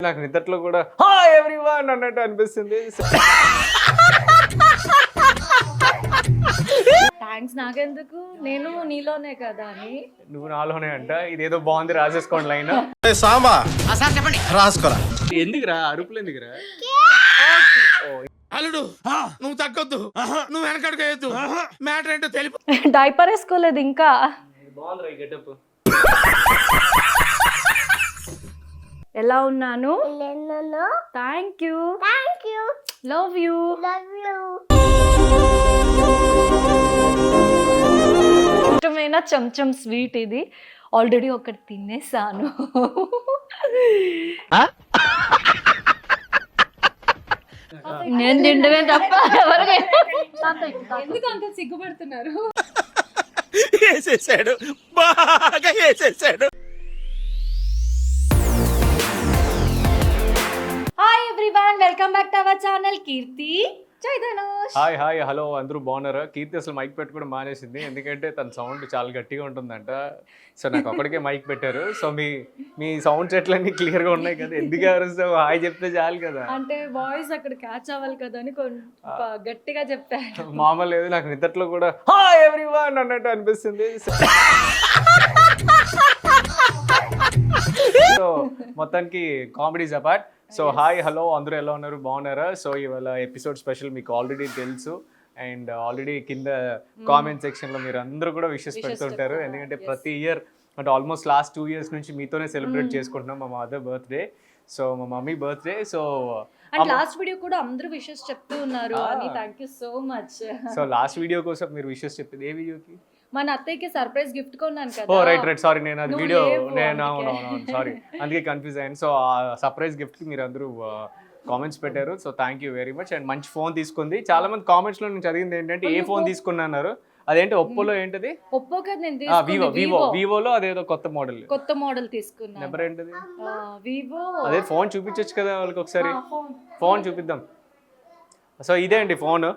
నాకు నిద్రలో కూడా హాయ్ ఎవ్రీవన్ అన్నట్టు అనిపిస్తుంది. థ్యాంక్స్ నాకెందుకు, నేను నీలోనే కదా అని. నువ్వు నాలోనే అంట. ఇదేదో బాగుంది, రాసేసుకోండి లైన్. సాంబా చెప్పండి రాసుకోరా. ఎందుకురా అరుపులు ఎందుకురా? అల్లుడు నువ్వు తగ్గొద్దు, నువ్వు వెనకడుగు మ్యాటర్ ఏంటో తెలిపి. డైపర్ వేసుకోలేదు ఇంకా. బాగుందిరా ఈ గెటప్. ఎలా ఉన్నాను? Thank you. Love you. ఇష్టమైన చెంచం స్వీట్ ఇది. ఆల్రెడీ ఒకటి తినేసాను. నేను తింటమే తప్ప ఎవరికి. ఎందుకు అంత సిగ్గుపడుతున్నారు? వేసేసాడు, బాగా వేసేసాడు. Hi everyone, welcome back to our channel Keerthi Jai Dhanush. Hi hi hello, అందరూ బాగున్నారా? కీర్తి అసలు మైక్ పెట్టుకోవడం మానేసింది, ఎందుకంటే తన సౌండ్ చాలా గట్టిగా ఉంటుందంట. సో నాకు ఒక్కడికే మైక్ పెట్టారు. సో మీ సౌండ్ సెట్లన్నీ క్లియర్గా ఉన్నాయి కదా, ఎందుకు అరుస్తావు? హాయ్ చెప్తే చాలు కదా. అంటే వాయిస్ అక్కడ క్యాచ్ అవ్వాలి కదా అని గట్టిగా చెప్పారు. మామూలు లేదు, నాకు నిద్రలో కూడా హాయ్ ఎవ్రీవన్ అన్నట్టు అనిపిస్తుంది. సో మొత్తానికి comedies apart. So hi hello, అందరూ ఎలా ఉన్నారు? బాగున్నారా? సో ఇవాళ ఎపిసోడ్ స్పెషల్ మీకు ఆల్రెడీ తెలుసు, అండ్ ఆల్రెడీ కింద కామెంట్ సెక్షన్లో మీరు అందరూ కూడా విషెస్ పెడుతుంటారు. ఎందుకంటే ప్రతి ఇయర్ అంటే ఆల్మోస్ట్ లాస్ట్ 2 years నుంచి మీతోనే సెలబ్రేట్ చేసుకుంటున్నాం. మా మదర్ బర్త్డే, సో మా mummy birthday. So and last video కూడా అందరూ విషెస్ చెప్తూ ఉన్నారు అని. Thank you so much. So last video కోసం మీరు విషెస్ చెప్పింది ఏ వీడియోకి? మన అత్తయ్యకి సర్ప్రైజ్ గిఫ్ట్ కొన్నాను కదా. ఓ రైట్ సారీ, నేను అది వీడియో అవును సారీ, అందుకే కన్ఫ్యూజ్ అయ్యాను. సో ఆ సర్ప్రైజ్ గిఫ్ట్కి మీరు అందరూ కామెంట్స్ పెట్టారు. So thank you very much. And మంచి ఫోన్ తీసుకుంది. చాలా మంది కామెంట్స్లో నేను చదివింది ఏంటంటే ఏ ఫోన్ తీసుకున్నారు, అదేంటి ఒప్పోలో ఏంటది? ఒప్పో కదా నేను తీసుకున్నది. వివోలో అదేదో కొత్త మోడల్ తీసుకున్నా. నెంబర్ ఏంటది? వివో. అదే ఫోన్ చూపించచ్చు కదా వాళ్ళకి ఒకసారి. ఫోన్ చూపిద్దాం. సో ఇదే అండి ఫోన్,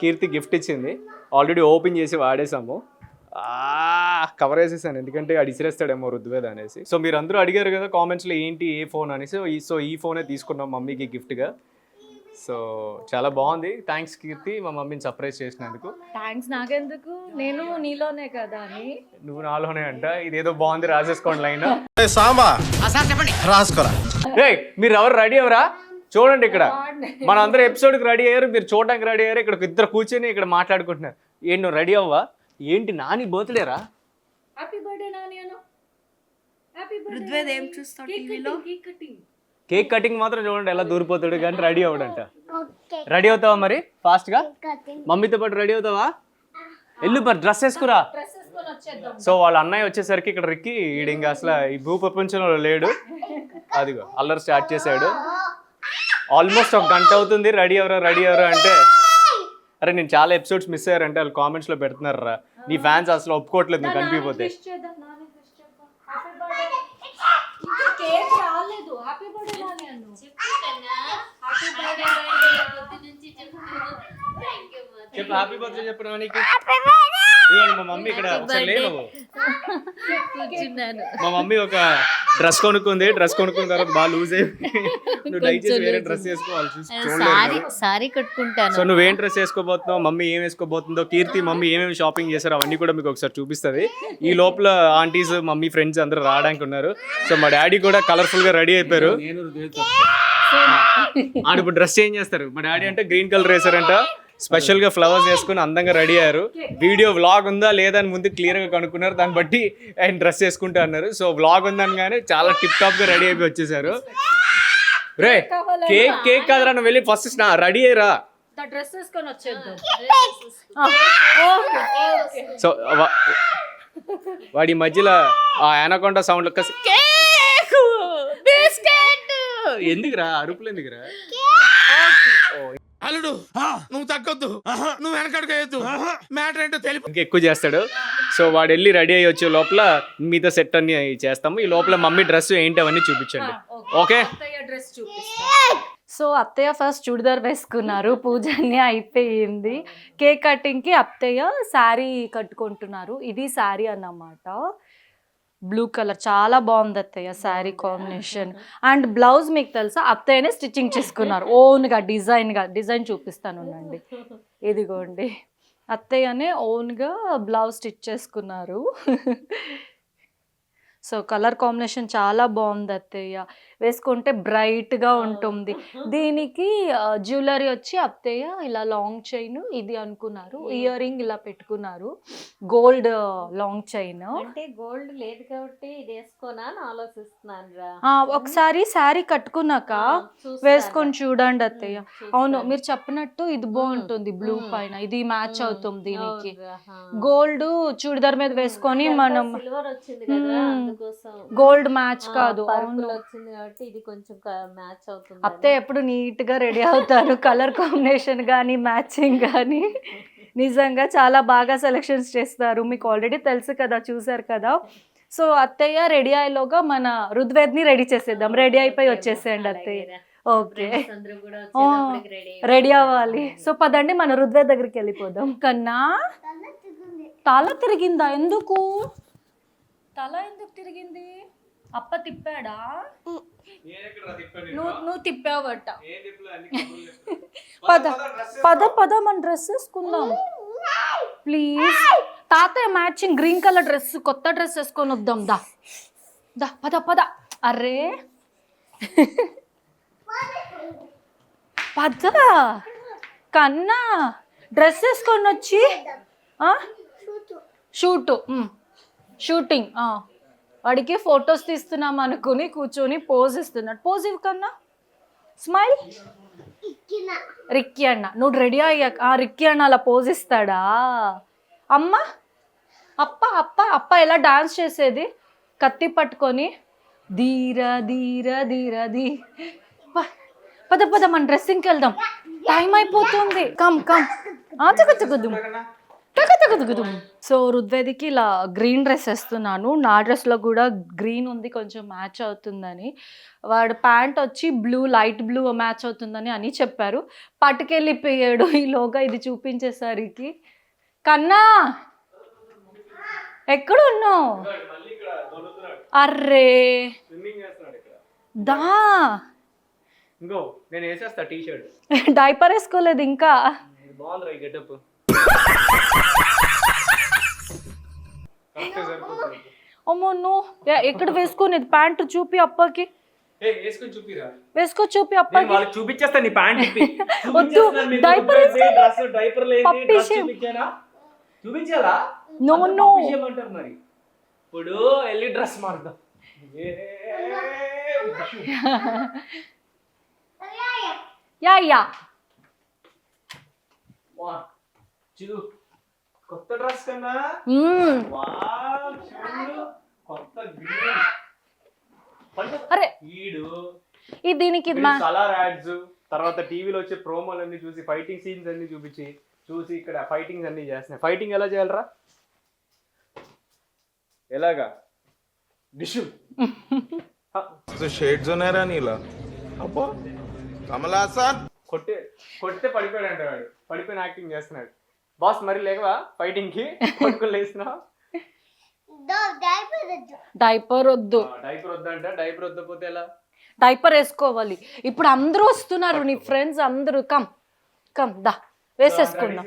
కీర్తి గిఫ్ట్ ఇచ్చింది. ఆల్రెడీ ఓపెన్ చేసి వాడేసాము. కవర్ వేసేసాను, ఎందుకంటే అది ఇసిరేస్తాడేమో రుద్వేద అనేసి. సో మీరు అందరూ అడిగారు కదా కామెంట్స్లో ఏంటి ఏ ఫోన్ అనేసి. సో ఈ ఫోనే తీసుకున్నాం మమ్మీకి గిఫ్ట్గా. సో చాలా బాగుంది. థ్యాంక్స్ కీర్తి, మా మమ్మీని సర్ప్రైజ్ చేసినందుకు. థ్యాంక్స్ నాకెందుకు, నేను నీలోనే కదా అని. నువ్వు నాలోనే అంట. ఇదేదో బాగుంది, రాసేసుకోండి లైన్. సాంబా చెప్పండి రాసుకోరా. మీరు ఎవరు రెడీ ఎవరా? చూడండి, ఇక్కడ మన అందరూ ఎపిసోడ్కి రెడీ అయ్యారు, మీరు చూడడానికి రెడీ అయ్యారు. ఇక్కడ ఇద్దరు కూర్చొని ఇక్కడ మాట్లాడుకుంటున్నారు. ఏంటి నువ్వు రెడీ అవ్వా? ఏంటి నాని బర్త్డేరా? Happy birthday Nani Anu. Happy birthday. ఏం చూస్తావు టీవీలో? కేక్ కటింగ్ మాత్రం చూడండి ఎలా దూరిపోతాడు, కానీ రెడీ అవ్వడంట. రెడీ అవుతావా మరి ఫాస్ట్గా? మమ్మీతో పాటు రెడీ అవుతావా? ఎల్లు మరి డ్రెస్ వేసుకురా. సో వాళ్ళ అన్నయ్య వచ్చేసరికి ఇక్కడ రిక్కి ఈడు ఇంకా అసలు ఈ భూ ప్రపంచంలో లేడు. అదిగో అల్లరి స్టార్ట్ చేశాడు. ఆల్మోస్ట్ 1 గంట అవుతుంది రెడీ ఎవరా అంటే. అరే నేను చాలా ఎపిసోడ్స్ మిస్ అయ్యారంటే వాళ్ళు కామెంట్స్లో పెడుతున్నారు రా. నీ ఫ్యాన్స్ అసలు ఒప్పుకోవట్లేదు నువ్వు కనిపిపోతే. చెప్పు హ్యాపీ బర్త్డే చెప్పు నానికి. మా మమ్మీ ఇక్కడ ఒకసారి లేదు. మా మమ్మీ ఒక డ్రెస్ కొనుక్కుంది. డ్రెస్ కొనుక్కున్న తర్వాత బాగా లూజ్ అయిపోయి నువ్వు దయచేసి వేరే డ్రెస్ వేసుకోవాలి. సారీ కట్టుకుంటాను. సో నువ్వేం డ్రెస్ వేసుకోబోతున్నావు, మమ్మీ ఏం వేసుకోబోతుందో, కీర్తి మమ్మీ ఏమేమి షాపింగ్ చేశారో అవన్నీ కూడా మీకు ఒకసారి చూపిస్తుంది. ఈ లోపల ఆంటీస్ మమ్మీ ఫ్రెండ్స్ అందరూ రావడానికి ఉన్నారు. సో మా డాడీ కూడా కలర్ఫుల్ గా రెడీ అయిపోయారు. ఆడు ఇప్పుడు డ్రెస్ చేంజ్ చేస్తారు. మా డాడీ అంటే గ్రీన్ కలర్ వేసారంట. స్పెషల్ గా ఫ్లవర్స్ వేసుకుని అందంగా రెడీ అయ్యారు. వీడియో వ్లాగ్ ఉందా లేదా అని ముందు క్లియర్ గా కనుక్కున్నారు. దాన్ని బట్టి ఆయన డ్రెస్ వేసుకుంటా అన్నారు. సో వ్లాగ్ ఉందని కానీ చాలా టిప్ టాప్ గా రెడీ అయిపోయి వచ్చేసారు. రే కేక్ కాదురా, నువ్వు వెళ్ళి ఫస్ట్ రెడీ అయ్యరా. సో వాడి మధ్యలో ఆ యానకొండ సౌండ్ ఎందుకురా అరుపులు ఎందుకురా? అల్లుడు నువ్వు తగ్గొద్దు, నువ్వు వెనకడుగు మ్యాటర్ ఏంటో తెలిపి. ఇంకా ఎక్కువ చేస్తాడు. సో వాడు వెళ్ళి రెడీ అయ్యి వచ్చే లోపల మీతో సెట్ అన్ని చేస్తాము. ఈ లోపల మమ్మీ డ్రెస్ ఏంటి అవన్నీ చూపించండి. ఓకే, సో అత్తయ్య ఫస్ట్ చూడిదార్ వేసుకున్నారు. పూజ అన్నీ అయిపోయింది. కేక్ కటింగ్కి అత్తయ్య శారీ కట్టుకుంటున్నారు. ఇది శారీ అన్నమాట. బ్లూ కలర్ చాలా బాగుంది అత్తయ్య శారీ కాంబినేషన్. అండ్ బ్లౌజ్ మీకు తెలుసా అత్తయ్యనే స్టిచ్చింగ్ చేసుకున్నారు ఓన్గా డిజైన్ చూపిస్తాను ఉండండి. ఇదిగోండి అత్తయ్యనే ఓన్గా బ్లౌజ్ స్టిచ్ చేసుకున్నారు. సో కలర్ కాంబినేషన్ చాలా బాగుంది అత్తయ్య, వేసుకుంటే బ్రైట్గా ఉంటుంది. దీనికి జ్యువెలరీ వచ్చి అత్తయ్య ఇలా లాంగ్ చైన్ ఇది అనుకున్నారు, ఇయర్ రింగ్ ఇలా పెట్టుకున్నారు, గోల్డ్ లాంగ్ చైన్. అంటే గోల్డ్ లేదు కాబట్టి ఇది వేసుకోనా అని ఆలోచిస్తున్నాను రా. ఒకసారి శారీ కట్టుకున్నాక వేసుకొని చూడండి అత్తయ్య. అవును మీరు చెప్పినట్టు ఇది బాగుంటుంది బ్లూ పైన, ఇది మ్యాచ్ అవుతుంది దీనికి. గోల్డ్ చూడిదార్ మీద వేసుకొని మనం సిల్వర్ వచ్చింది కదా అందుకోసం గోల్డ్ మ్యాచ్ కాదు. పర్పుల్ వచ్చింది కాబట్టి ఇది కొంచెం మ్యాచ్ అవుతుంది. అత్తయ్య ఎప్పుడు నీట్ గా రెడీ అవుతారు, కలర్ కాంబినేషన్ కానీ మ్యాచింగ్ కానీ నిజంగా చాలా బాగా సెలెక్షన్స్ చేస్తారు. మీకు ఆల్రెడీ తెలుసు కదా, చూసారు కదా. సో అత్తయ్య రెడీ అయ్యేలోగా మన రుద్వేద్ని రెడీ చేసేద్దాం. రెడీ అయిపోయి వచ్చేసేయండి అత్తయ్య. ఓకే రెడీ అవ్వాలి. సో పదండి మన రుద్వేద్ దగ్గరికి వెళ్ళిపోదాం. కన్నా తల తిరిగిందా? ఎందుకు తల ఎందుకు తిరిగింది? అప్ప తిప్పాడా? నువ్వు తిప్పావట. పద పద పద మన డ్రెస్ వేసుకుందాం ప్లీజ్. తాతయ్య మ్యాచింగ్ గ్రీన్ కలర్ డ్రెస్, కొత్త డ్రెస్ వేసుకొని వద్దాం. దా దా పద పద. అరే పద కన్నా డ్రెస్ వేసుకొని వచ్చి షూటింగ్ వాడికి ఫొటోస్ తీస్తున్నాం అనుకుని కూర్చొని పోజ్ ఇస్తున్నాడు. పోజ్ ఇవ్వ కన్నా, స్మైల్. రిక్కీ అన్న నువ్వు రెడీ అయ్యాక రిక్కీ అన్న అలా పోజ్ ఇస్తాడా? అమ్మ అప్ప అప్ప అప్ప ఎలా డాన్స్ చేసేది కత్తి పట్టుకొని ధీర ధీర ధీర ధీ. పద పద మన డ్రెస్సింగ్కి వెళ్దాం, టైం అయిపోతుంది. కమ్ కమ్ తగదుగుదు. సో రుద్వేదికి ఇలా గ్రీన్ డ్రెస్ వేస్తున్నాను, నా డ్రెస్లో కూడా గ్రీన్ ఉంది కొంచెం మ్యాచ్ అవుతుందని. వాడు ప్యాంట్ వచ్చి బ్లూ, లైట్ బ్లూ మ్యాచ్ అవుతుందని అని చెప్పారు. పట్టుకెళ్ళిపోయాడు ఈలోగా ఇది చూపించేసరికి. కన్నా ఎక్కడున్నావు? అర్రే దా నేను వేసేస్తా టీ షర్ట్. డైపర్ వేసుకోలేదు ఇంకా. బాగుంది గెటప్. అమ్మో నువ్వు ఎక్కడ వేసుకునేది? ప్యాంట్ చూపి అప్పకి. వేసుకో చూపి అప్పకి. చూపించేస్తా నీ ప్యాంట్. వద్దు డైపర్ చూపించాలా? నో నో మరి ఇప్పుడు వెళ్ళి డ్రెస్ మారుదాం. యా యా కొత్త డ్రెస్ కన్నా కొత్త అరే ఈడు ఇది దీనికి కలర్ యాడ్స్, తర్వాత టీవీలో వచ్చే ప్రోమోలన్నీ చూసి ఫైటింగ్ సీన్స్ అన్ని చూసి ఇక్కడ ఫైటింగ్స్ అన్ని చేస్తున్నాయి. ఫైటింగ్ ఎలా చేయాలరా? ఎలాగా? డిషు షేడ్స్ ఉన్నారా నీలా? అబ్బో కమల్ హాసన్ కొట్టే పడిపోయాడు అంటే వాడు. పడిపోయిన యాక్టింగ్ చేస్తున్నాడు. బాస్ మరి లేకవా ఫైటింగ్ కి? పట్టుకుని లేస్తున్నావు. డైపర్ వద్దు. డైపర్ వద్దంట. డైపర్ వద్దపోతే ఎలా? డైపర్ వేసుకోవాలి. ఇప్పుడు అందరూ వస్తున్నారు, నీ ఫ్రెండ్స్ అందరూ. కమ్ కమ్ దా వేసేసుకుందాం.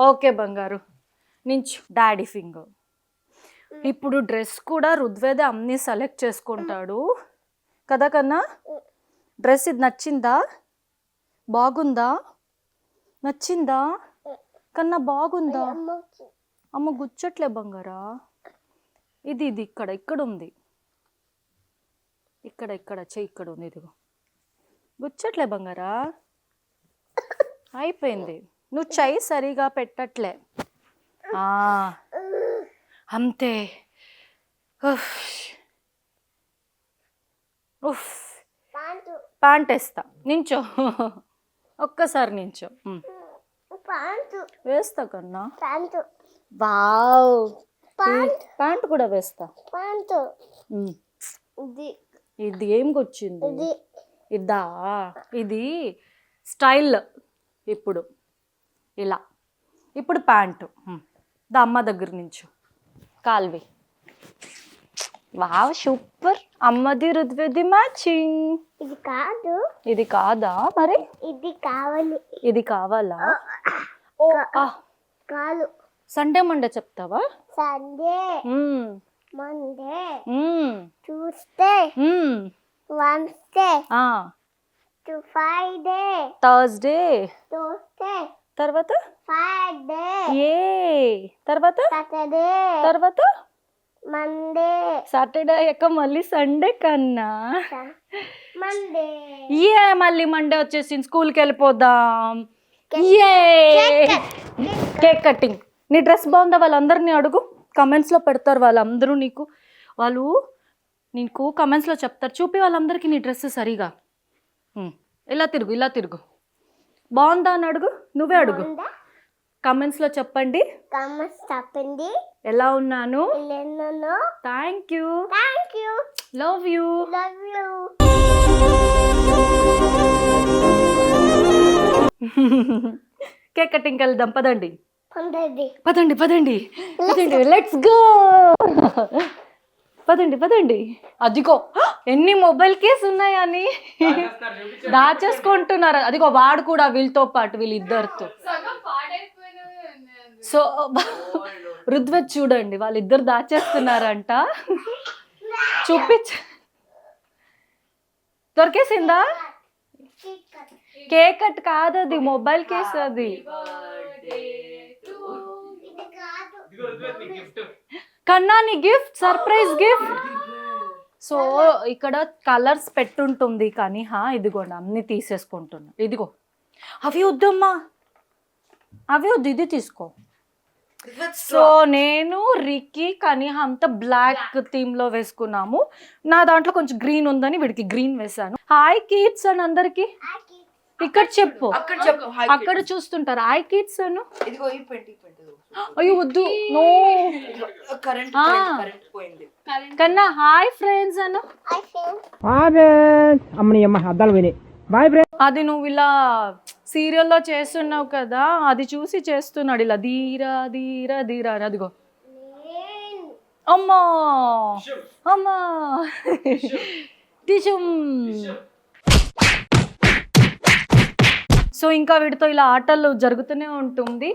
ఓకే బంగారు నించు. Daddy finger. ఇప్పుడు డ్రెస్ కూడా రుద్వేద అన్నీ సెలెక్ట్ చేసుకుంటాడు కదా కన్నా. డ్రెస్ ఇది నచ్చిందా? బాగుందా? నచ్చిందా కన్నా? బాగుందా? అమ్మ గుచ్చట్లే బంగారా. ఇది ఇక్కడ ఉంది, ఇక్కడ చెయ్యి ఇక్కడ ఉంది. ఇదిగో గుచ్చట్లే బంగారా. అయిపోయింది. నువ్వు చెయ్యి సరిగా పెట్టట్లే. అంతే. ప్యాంట్ వేస్తా. నించో ఒక్కసారి నించో. వేస్తా కన్నా. వావ్ ప్యాంట్ కూడా వేస్తా. ఇది ఏం వచ్చింది? ఇదా? ఇది స్టైల్. ఇప్పుడు ఇలా. ఇప్పుడు ప్యాంటు దా అమ్మ దగ్గర నుంచు కాల్వి. Wow super. అమ్మది రుద్విది మ్యాచింగ్. ఇది కాదు, ఇది కాదా మరి? ఇది కావాలి. ఇది కావాలా? ఓ కాదు. సండే మండే చెప్తావా? సండే, మండే, మ్మ్. ట్యూస్డే, మ్మ్. వెన్స్డే, ఆ, ఫ్రైడే, థర్స్డే, ట్యూస్డే, తర్వాత ఫ్రైడే, ఏ తర్వాత సాటర్డే, తర్వాత మండే, సాటర్డే అయ్యాక మళ్ళీ సండే కన్నా మండే. ఏ మళ్ళీ మండే వచ్చేసి స్కూల్కి వెళ్ళిపోదాం. ఏ కేక్ కటింగ్. నీ డ్రెస్ బాగుందా? వాళ్ళందరినీ అడుగు, కమెంట్స్లో పెడతారు వాళ్ళందరూ నీకు కమెంట్స్లో చెప్తారు. చూపి వాళ్ళందరికీ నీ డ్రెస్ సరిగా. ఇలా తిరుగు బాగుందా అని అడుగు. నువ్వే అడుగు, కమెంట్స్లో చెప్పండి చెప్పండి ఎలా ఉన్నాను. Thank thank you, you, love you. Love you. Cake cutting వెళ్దాం పదండి. పండది పదండి లెట్స్ గో. పదండి. అదిగో ఎన్ని మొబైల్ కేస్ ఉన్నాయని దాచేసుకుంటున్నారు. అదిగో వాడు కూడా వీళ్ళతో పాటు వీళ్ళిద్దరితో. సో రుద్వత్ చూడండి వాళ్ళిద్దరు దాచేస్తున్నారంట. చూపించ దొరికేసిందా? కేక్ కట్ కాదు, అది మొబైల్ కేస్. అది కన్నా నీ గిఫ్ట్, సర్ప్రైజ్ గిఫ్ట్. సో ఇక్కడ కలర్స్ పెట్టుంటుంది కానీ ఇదిగోండి అన్ని తీసేసుకుంటున్నా. ఇదిగో అవి వద్దమ్మా, అవి వద్దు, ఇది తీసుకో. సో నేను రిక్కీ కనిహంతో బ్లాక్ థీమ్ లో వేసుకున్నాము. నా దాంట్లో కొంచెం గ్రీన్ ఉందని వీడికి గ్రీన్ వేసాను. హాయ్ కిడ్స్ అని అందరికి ఇక్కడ చెప్పు, అక్కడ చూస్తుంటారు. హాయ్ కిడ్స్ అను. అయ్యో వద్దు, నో కన్నా. హాయ్ ఫ్రెండ్స్ అను. అది నువ్వు ఇలా సీరియల్లో చేస్తున్నావు కదా, అది చూసి చేస్తున్నాడు ఇలా ధీరా ధీరా ధీరా అని. అదిగో అమ్మా టిషుమ్. సో ఇంకా వీటితో ఇలా ఆటలు జరుగుతూనే ఉంటుంది.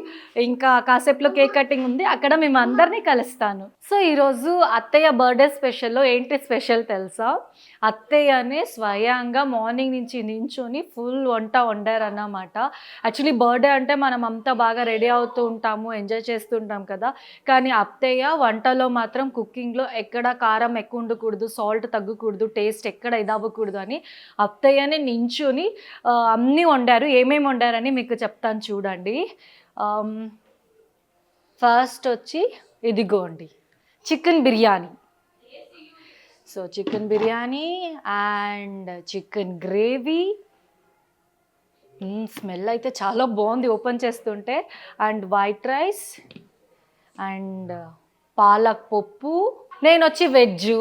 ఇంకా కాసేపులో కేక్ కటింగ్ ఉంది, అక్కడ మేము అందరినీ కలుస్తాను. సో ఈరోజు అత్తయ్య బర్త్డే స్పెషల్లో ఏంటి స్పెషల్ తెలుసా? అత్తయ్యనే స్వయంగా మార్నింగ్ నుంచి నించొని ఫుల్ వంట వండారన్నమాట. యాక్చువల్లీ బర్త్డే అంటే మనం అంతా బాగా రెడీ అవుతూ ఉంటాము, ఎంజాయ్ చేస్తుంటాం కదా. కానీ అత్తయ్య వంటలో మాత్రం కుకింగ్లో ఎక్కడ కారం ఎక్కువ ఉండకూడదు, సాల్ట్ తగ్గకూడదు, టేస్ట్ ఎక్కడ ఇదవ్వకూడదు అని అత్తయ్యనే నించొని అన్నీ వండారు. ఏమేమి వండారని మీకు చెప్తాను చూడండి. ఫస్ట్ వచ్చి ఇదిగోండి chicken biryani. So chicken biryani and chicken gravy. Smell అయితే చాలా బాగుంది ఓపెన్ చేస్తుంటే. And white rice and palak పప్పు. నేను వచ్చి వెజ్.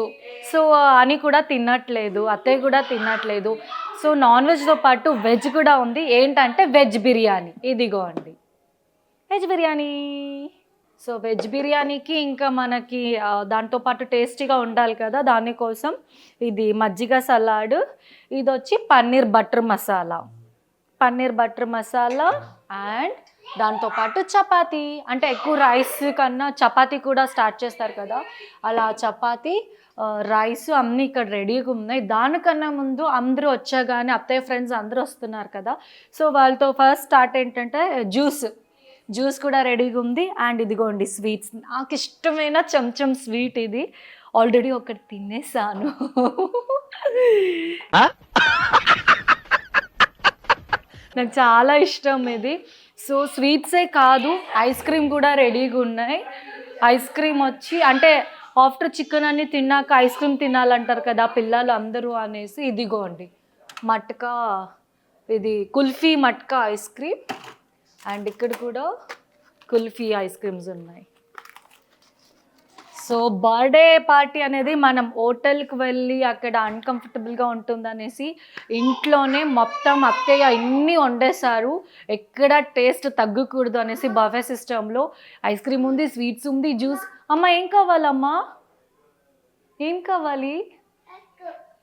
సో అని కూడా తినట్లేదు, అత్తయ్య కూడా తినట్లేదు. సో నాన్ వెజ్తో పాటు వెజ్ కూడా ఉంది. ఏంటంటే వెజ్ బిర్యానీ. ఇదిగో అండి వెజ్ బిర్యానీ. సో వెజ్ బిర్యానీకి ఇంకా మనకి దాంతోపాటు టేస్టీగా ఉండాలి కదా, దానికోసం ఇది మజ్జిగ సలాడ్. ఇది వచ్చి పన్నీర్ బటర్ మసాలా అండ్ దాంతోపాటు చపాతీ. అంటే ఎక్కువ రైస్ కన్నా చపాతీ కూడా స్టార్ట్ చేస్తారు కదా, అలా చపాతీ రైస్ అన్నీ ఇక్కడ రెడీగా ఉన్నాయి. దానికన్నా ముందు అందరూ వచ్చాగానే అత్తయ్య ఫ్రెండ్స్ అందరూ వస్తున్నారు కదా, సో వాళ్ళతో ఫస్ట్ స్టార్ట్ ఏంటంటే జ్యూస్ కూడా రెడీగా ఉంది. అండ్ ఇదిగోండి స్వీట్స్, నాకు ఇష్టమైన చెంచం స్వీట్ ఇది. ఆల్రెడీ ఒకటి తినేసాను. నాకు చాలా ఇష్టం ఇది. సో స్వీట్సే కాదు, ఐస్ క్రీమ్ కూడా రెడీగా ఉన్నాయి. ఐస్ క్రీమ్ వచ్చి అంటే ఆఫ్టర్ చికెన్ అన్ని తిన్నాక ఐస్ క్రీమ్ తినాలంటారు కదా పిల్లలు అందరూ అనేసి ఇదిగోండి మట్కా, ఇది kulfi matka ice cream. And ఇక్కడ కూడా కుల్ఫీ ఐస్ క్రీమ్స్ ఉన్నాయి. సో బర్త్డే పార్టీ అనేది మనం హోటల్కి వెళ్ళి అక్కడ అన్కంఫర్టబుల్గా ఉంటుందనేసి ఇంట్లోనే మొత్తం అత్తయ్య ఇన్ని వండేశారు, ఎక్కడ టేస్ట్ తగ్గకూడదు అనేసి బఫే సిస్టంలో ఐస్ క్రీమ్ ఉంది, స్వీట్స్ ఉంది, జ్యూస్. అమ్మ ఏం కావాలమ్మా? ఏం కావాలి?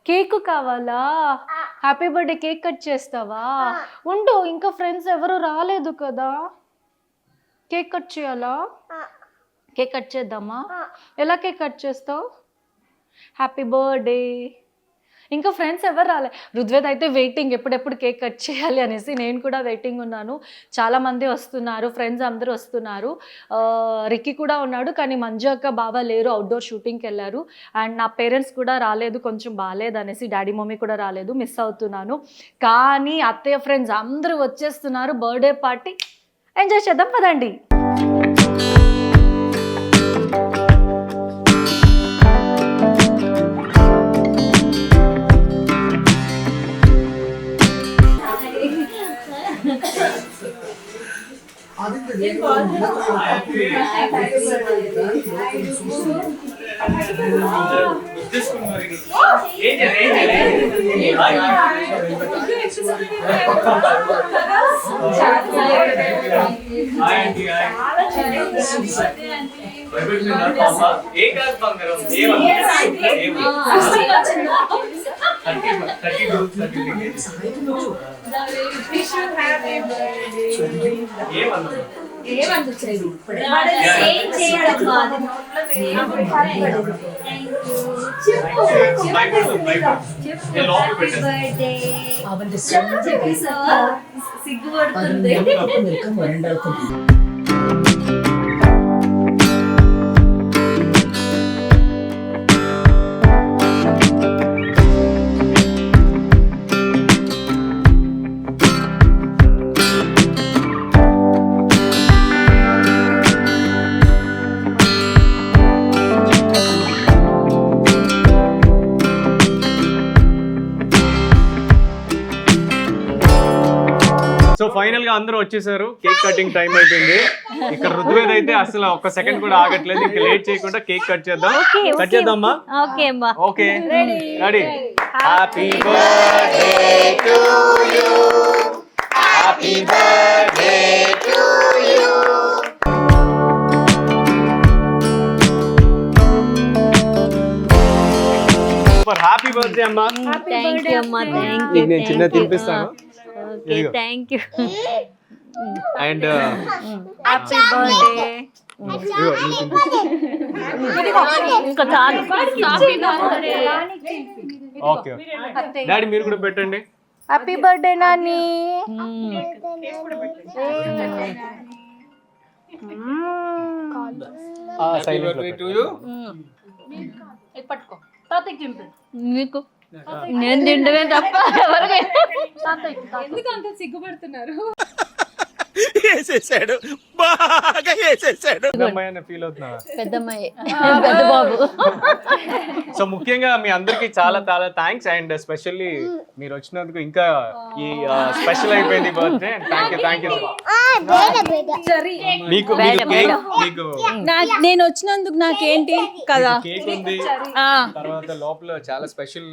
కేక్ కావాలా? హ్యాపీ బర్త్డే కేక్ కట్ చేస్తావా? ఉండు, ఇంకా ఫ్రెండ్స్ ఎవరు రాలేదు కదా, కేక్ కట్ చేయాలా? కేక్ కట్ చేద్దామా? ఎలా కేక్ కట్ చేస్తావు? Happy birthday. ఇంకా ఫ్రెండ్స్ ఎవరు రాలే. రుద్వేద్ అయితే వెయిటింగ్ ఎప్పుడెప్పుడు కేక్ కట్ చేయాలి అనేసి. నేను కూడా వెయిటింగ్ ఉన్నాను. చాలామంది వస్తున్నారు, ఫ్రెండ్స్ అందరూ వస్తున్నారు. రిక్కీ కూడా ఉన్నాడు, కానీ మంజు అక్క బావ లేరు, అవుట్డోర్ షూటింగ్కి వెళ్ళారు. అండ్ నా పేరెంట్స్ కూడా రాలేదు, కొంచెం బాగాలేదు అనేసి. డాడీ మమ్మీ కూడా రాలేదు, మిస్ అవుతున్నాను. కానీ అత్తయ్య ఫ్రెండ్స్ అందరూ వచ్చేస్తున్నారు. బర్త్డే పార్టీ ఎంజాయ్ చేద్దాం పదండి. సిగ్గుపడుతుంది. సో ఫైనల్ గా అందరూ వచ్చేసారు. కేక్ కటింగ్ టైం అయిపోయింది. ఇక్కడ రుద్వేద్ అయితే అసలు ఒక్క సెకండ్ కూడా ఆగట్లేదు. ఇంకా లేట్ చేయకుండా కేక్ కట్ చేద్దాం. కట్ చేద్దామా? ఓకే అమ్మా. Okay, ready. Happy birthday to you, happy birthday to you. Super, happy birthday అమ్మా. థ్యాంక్ యూ అమ్మా. Thank you. నేను చిన్న తినిపిస్తాను. Okay, thank you. And happy birthday. ఇంకా చాలు. ఓకే, డాడీ మీరు కూడా పెట్టండి. Happy birthday Nani. పట్టుకో తాతయ్య తింపి. మీకు నేను తిండమే తప్ప ఎవరికి. ఎందుకు అంత సిగ్గుపడుతున్నారు? వేసేసాడు, బాగా వేసేసాడు. ఫీల్ అవుతున్నా పెద్దమ్మాయి, పెద్ద బాబు. సో ముఖ్యంగా మీ అందరికి చాలా చాలా థ్యాంక్స్. అండ్ ఎస్పెషల్లీ మీరు వచ్చినందుకు ఇంకా ఈ స్పెషల్ అయిపోయింది బర్త్డే. Thank you. మీకు నేను వచ్చినందుకు నాకేంటి కదా, కేక్ ఉంది, తర్వాత లోపల చాలా స్పెషల్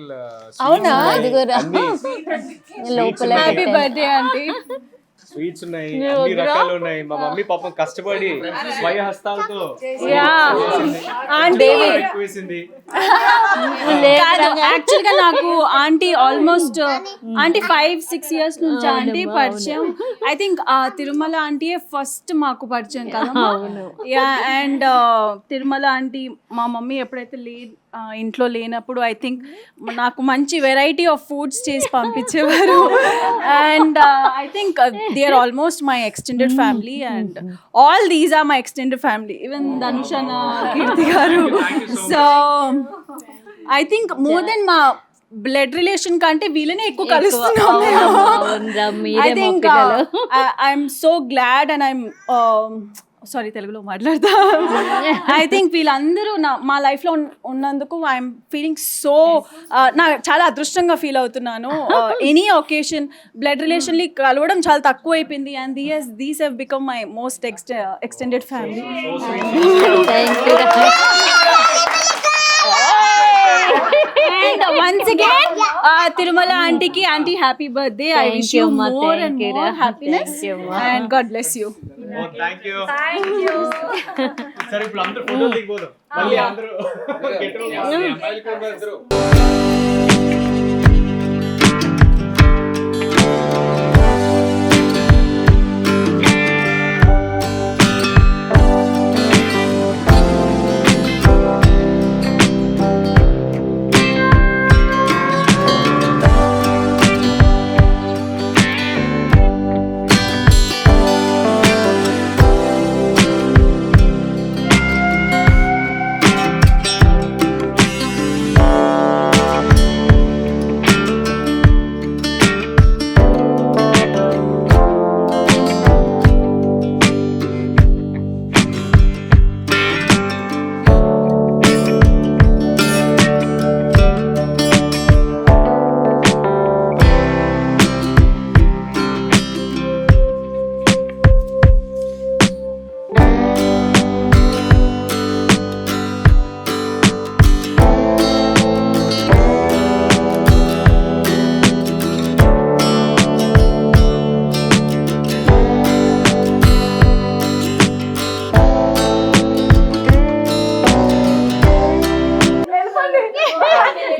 అవునా? లోపల హ్యాపీ బర్త్డే ఆంటీ. స్వీట్స్ ఉన్నాయి, అన్ని రకాలు ఉన్నాయి. మా మమ్మీ పాపం కష్టపడి స్వయ హస్తాలతో వేసింది. యాక్చువల్ గా నాకు ఆంటీ ఆల్మోస్ట్ ఆంటీ 5-6 years నుంచి ఆంటీ పరిచయం. ఐ థింక్ తిరుమల ఆంటీయే ఫస్ట్ మాకు పరిచయం కదా. యా, అండ్ తిరుమల ఆంటీ మా మమ్మీ ఎప్పుడైతే ఇంట్లో లేనప్పుడు ఐ థింక్ నాకు మంచి వెరైటీ ఆఫ్ ఫుడ్స్ చేసి పంపించేవారు. And I think they are almost my extended family, and all these are my extended family, even ధనుషన, Keerthi garu. So I think more than మా బ్లడ్ రిలేషన్ కంటే వీళ్ళనే ఎక్కువ కలుస్తున్నాం. I think I'm so glad and I'm sorry తెలుగులో మాట్లాడతా. I think వీళ్ళందరూ మా లైఫ్లో ఉన్నందుకు ఐఎమ్ ఫీలింగ్ సో చాలా అదృష్టంగా ఫీల్ అవుతున్నాను. ఎనీ ఒకేషన్ బ్లడ్ రిలేషన్లీ కలవడం చాలా తక్కువ అయిపోయింది. And these have become my most extended family. once again, Tirumala auntie ki auntie happy birthday. I Thank wish you, you ma. more Thank and you, more ra. happiness. Thank you, ma. And God bless you. Thank you thank you. సరే ఇప్పుడు అందరూ ఫోటోలు దిగిపోదాం మళ్ళీ అందరూ get over.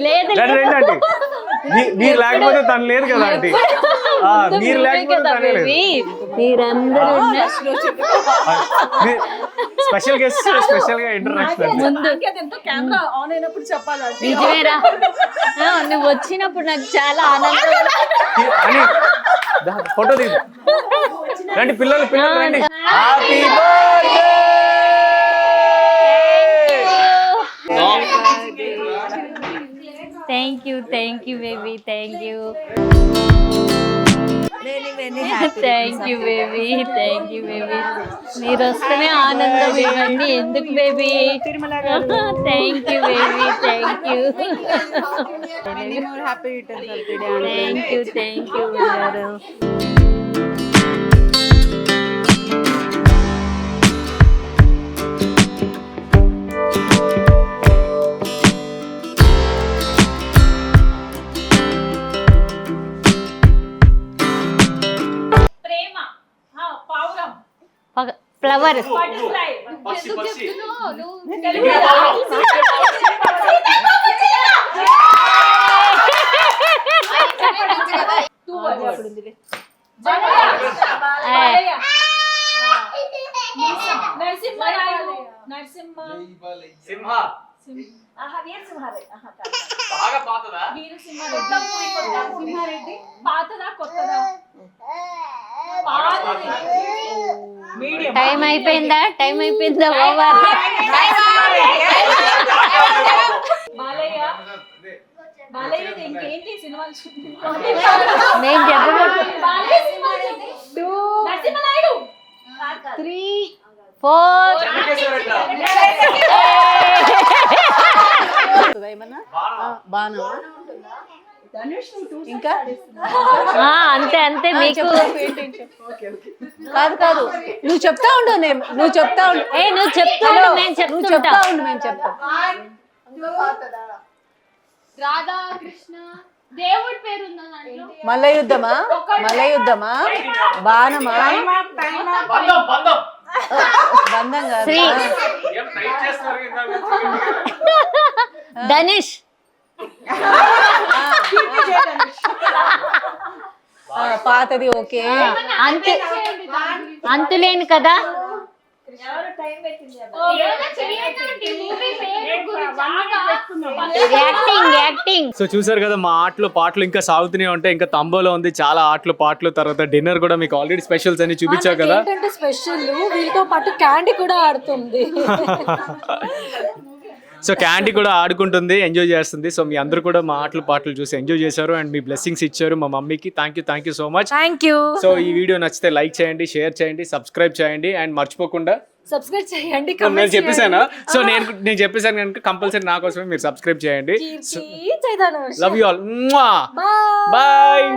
లేదు రండి రండి aunty మీరు లేకపోతే తను లేదు కదా ఆంటీ మీరు లేకపోతే తనే లేదు మీరందరూ స్పెషల్ గెస్ట్ స్పెషల్ గా ఇంటరాక్షన్ ముందు కెమెరా ఆన్ అయినప్పుడు చెప్పాలి. నిజమేరా నువ్వు వచ్చినప్పుడు నాకు చాలా ఆనందం. అని ఫోటో తీసు రండి పిల్లలు పిల్లలు రండి happy birthday thank you baby thank you baby మీరు వస్తేనే ఆనందం ఇవన్నీ ఎందుకు baby thank you baby thank you గారు ఫ్లవర్ టైం అయిపోయిందా ఓవర్ నేను చెప్పబోతు 3 4 ఇంకా అంతే అంతే మీకు కాదు కాదు నువ్వు చెప్తా ఉండు నువ్వు చెప్తా ఉండు నువ్వు చెప్తాను నేను నువ్వు చెప్తా ఉండు మేము చెప్తాం. రాధా కృష్ణ దేవుడి పేరు ఉందా దాంట్లో? మల్ల యుద్ధమా బాణమా బంధం కాదు శ్రీ ధనుష్ పాతది ఓకే అంతులేను కదా యాక్టింగ్. సో చూసారు కదా మా ఆటలు పాటలు ఇంకా సాగుతూనే ఉంటాయి ఇంకా తంబోలో ఉంది చాలా ఆటలు పాటలు తర్వాత డిన్నర్ కూడా మీకు ఆల్రెడీ స్పెషల్స్ అని చూపించావు కదా ఏంటంటే స్పెషల్ వీళ్ళతో పాటు క్యాండీ కూడా ఆడుతుంది. సో క్యాండీ కూడా ఆడుకుంటుంది ఎంజాయ్ చేస్తుంది సో మీ అందరూ కూడా మా ఆటలు పాటలు చూసి ఎంజాయ్ చేశారు అండ్ మీ బ్లెస్సింగ్స్ ఇచ్చారు మా మమ్మీకి thank you so much. Thank you. So ఈ వీడియో నచ్చితే లైక్ చేయండి షేర్ చేయండి సబ్స్క్రైబ్ చేయండి అండ్ మర్చిపోకుండా సబ్స్క్రైబ్ చేయండి. నేను చెప్పేసాను సో నేను చెప్పేసాను కనుక కంపల్సరీ నా కోసమే మీరు సబ్స్క్రైబ్ చేయండి. Love you all bye.